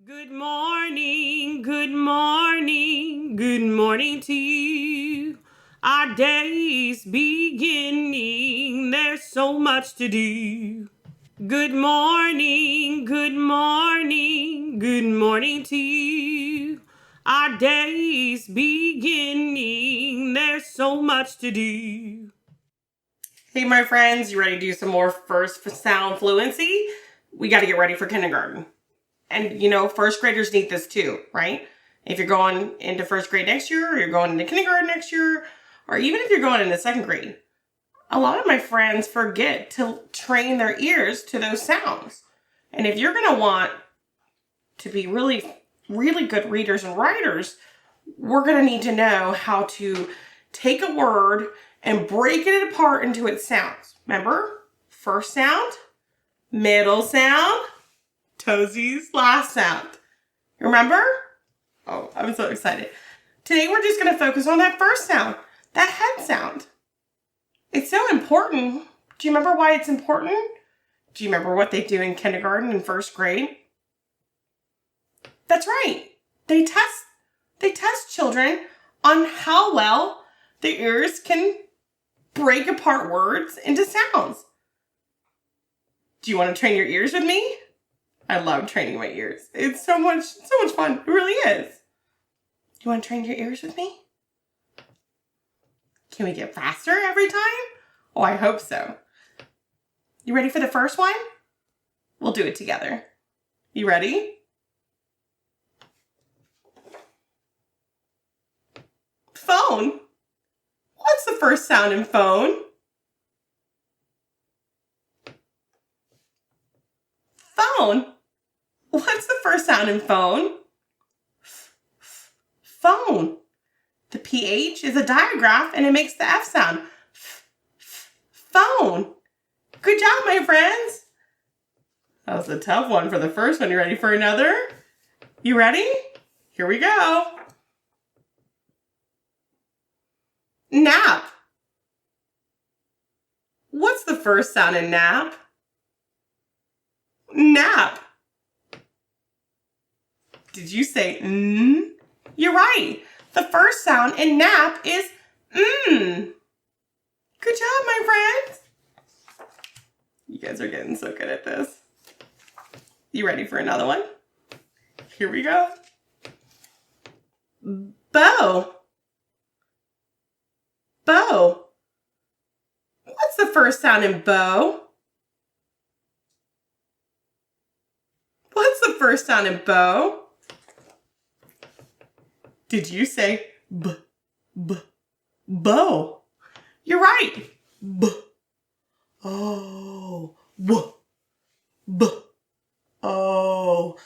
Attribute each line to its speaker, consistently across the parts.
Speaker 1: Good morning, good morning, good morning to you. Our day's beginning, there's so much to do. Good morning, good morning, good morning to you. Our day's beginning, there's so much to do. Hey my friends, you ready to do some more first sound fluency? We got to get ready for kindergarten. And you know, first graders need this too, right? If you're going into first grade next year, or you're going into kindergarten next year, or even if you're going into second grade, a lot of my friends forget to train their ears to those sounds. And if you're going to want to be really, really good readers and writers, we're going to need to know how to take a word and break it apart into its sounds. Remember? First sound, middle sound, toesies, last sound. Remember? Oh, I'm so excited. Today we're just going to focus on that first sound, that head sound. It's so important. Do you remember why it's important? Do you remember what they do in kindergarten and first grade? That's right. They test children on how well their ears can break apart words into sounds. Do you want to train your ears with me? I love training my ears. It's so much fun. It really is. You want to train your ears with me? Can we get faster every time? Oh, I hope so. You ready for the first one? We'll do it together. You ready? Phone. What's the first sound in phone? Phone. What's the first sound in phone? Phone. The PH is a digraph and it makes the F sound. Phone. Good job, my friends. That was a tough one for the first one. You ready for another? You ready? Here we go. Nap. What's the first sound in nap? Nap. Did you say mm? You're right. The first sound in nap is mm. Good job, my friends. You guys are getting so good at this. You ready for another one? Here we go. Bow. Bow. What's the first sound in bow? What's the first sound in bow? Did you say bow? You're right. Oh, oh,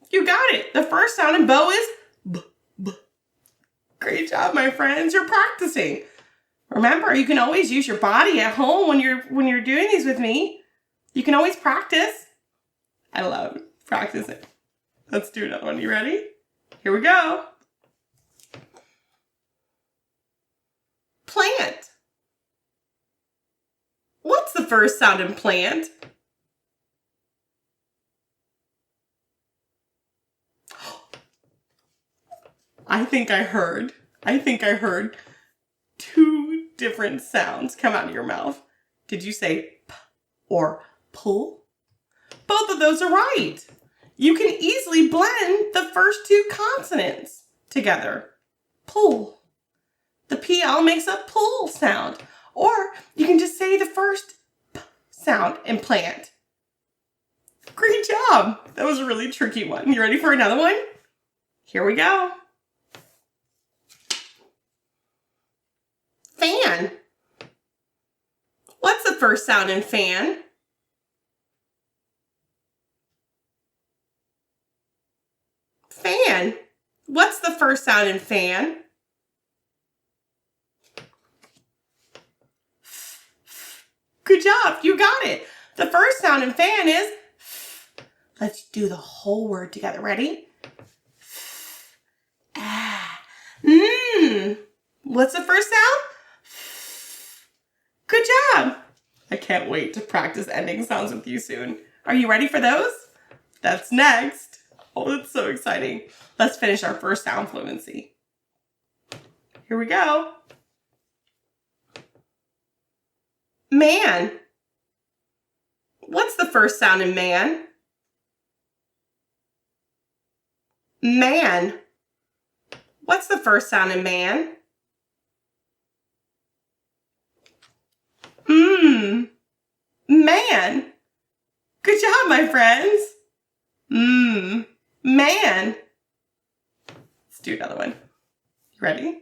Speaker 1: You got it. The first sound in bow is Great job, my friends. You're practicing. Remember, you can always use your body at home when you're doing these with me. You can always practice. I love practicing. Let's do another one. You ready? Here we go. Plant. What's the first sound in plant? I think I heard two different sounds come out of your mouth. Did you say p or pull? Both of those are right. You can easily blend the first two consonants together. Pull. The PL makes a pull sound. Or you can just say the first P sound in plant. Great job. That was a really tricky one. You ready for another one? Here we go. Fan. What's the first sound in fan? Fan. What's the first sound in fan? Good job. You got it. The first sound in fan is Let's do the whole word together. Ready? What's the first sound? Good job. I can't wait to practice ending sounds with you soon. Are you ready for those? That's next. Oh, that's so exciting. Let's finish our first sound fluency. Here we go. Man. What's the first sound in man? Man. What's the first sound in man? Man. Good job, my friends. Man. Let's do another one. You ready?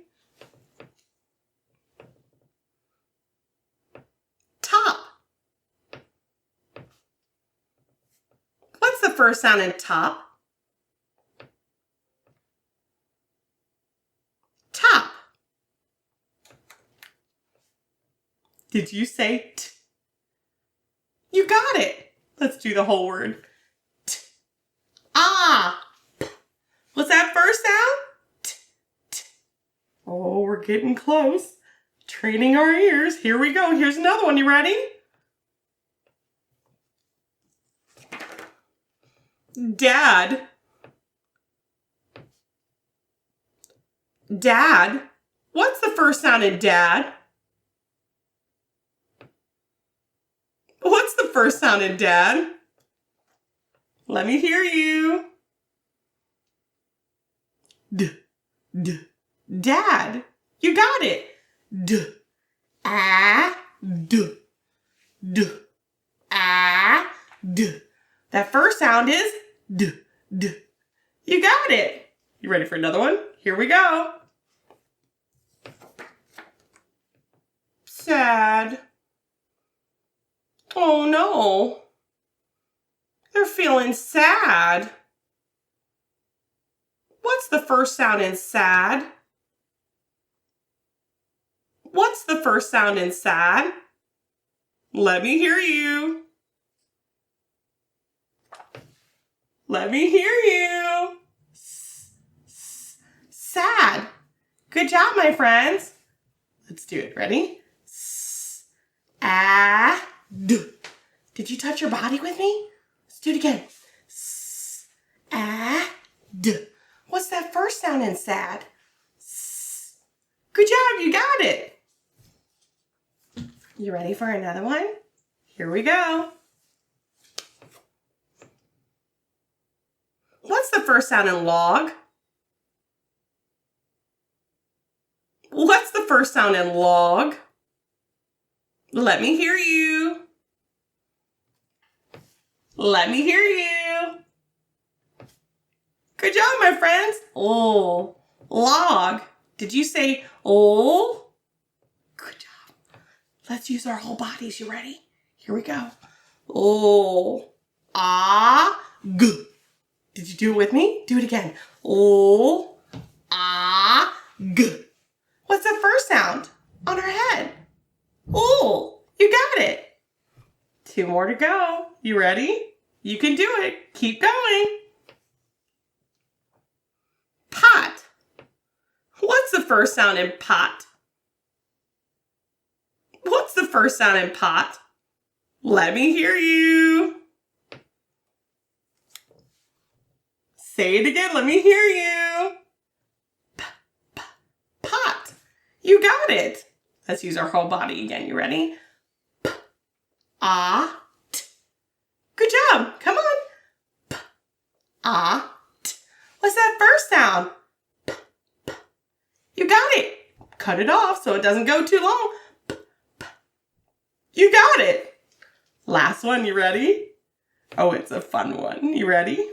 Speaker 1: Top. What's the first sound in top? Top. Did you say t? You got it. Let's do the whole word. T. Ah. What's that first sound? T, t. Oh, we're getting close. Training our ears. Here we go. Here's another one. You ready? Dad. Dad. What's the first sound in dad? What's the first sound in dad? Let me hear you. D, d, dad. You got it. D, ah, d, d, ah, d. That first sound is d, d. You got it. You ready for another one? Here we go. Sad. Oh no. They're feeling sad. What's the first sound in sad? What's the first sound in sad? Let me hear you. Let me hear you. Sad. Good job, my friends. Let's do it. Ready? Ah. D. Did you touch your body with me? Let's do it again. S, ah, d. What's that first sound in sad? S. Good job, you got it. You ready for another one? Here we go. What's the first sound in log? What's the first sound in log? Let me hear you. Let me hear you. Good job, my friends. Oh, log. Did you say oh? Good job. Let's use our whole bodies. You ready? Here we go. Oh, ah, g. Did you do it with me? Do it again. Oh, ah, g. What's the first sound on our head? Oh, you got it. 2 more to go. You ready? You can do it. Keep going. Pot. What's the first sound in pot? What's the first sound in pot? Let me hear you. Say it again. Let me hear you. Pot. You got it. Let's use our whole body again. You ready? P, ah, t. Good job. Come on. P, ah, t. What's that first sound? P, p. You got it. Cut it off so it doesn't go too long. P, p. You got it. Last one. You ready? Oh, it's a fun one. You ready?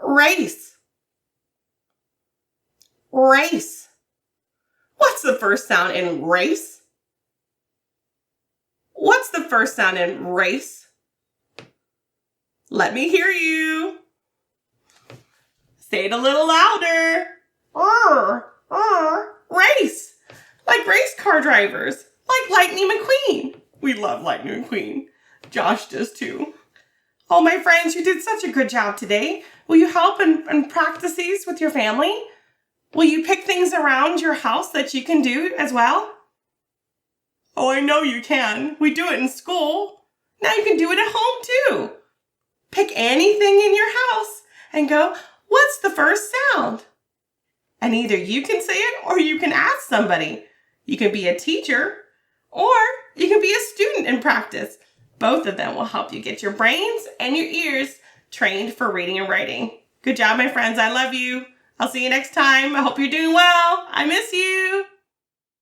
Speaker 1: Race. Race. What's the first sound in race? What's the first sound in race? Let me hear you. Say it a little louder. Race. Like race car drivers. Like Lightning McQueen. We love Lightning McQueen. Josh does too. Oh, my friends, you did such a good job today. Will you help and practice these with your family? Will you pick things around your house that you can do as well? Oh, I know you can. We do it in school. Now you can do it at home too. Pick anything in your house and go, what's the first sound? And either you can say it or you can ask somebody. You can be a teacher or you can be a student in practice. Both of them will help you get your brains and your ears trained for reading and writing. Good job, my friends. I love you. I'll see you next time. I hope you're doing well. I miss you.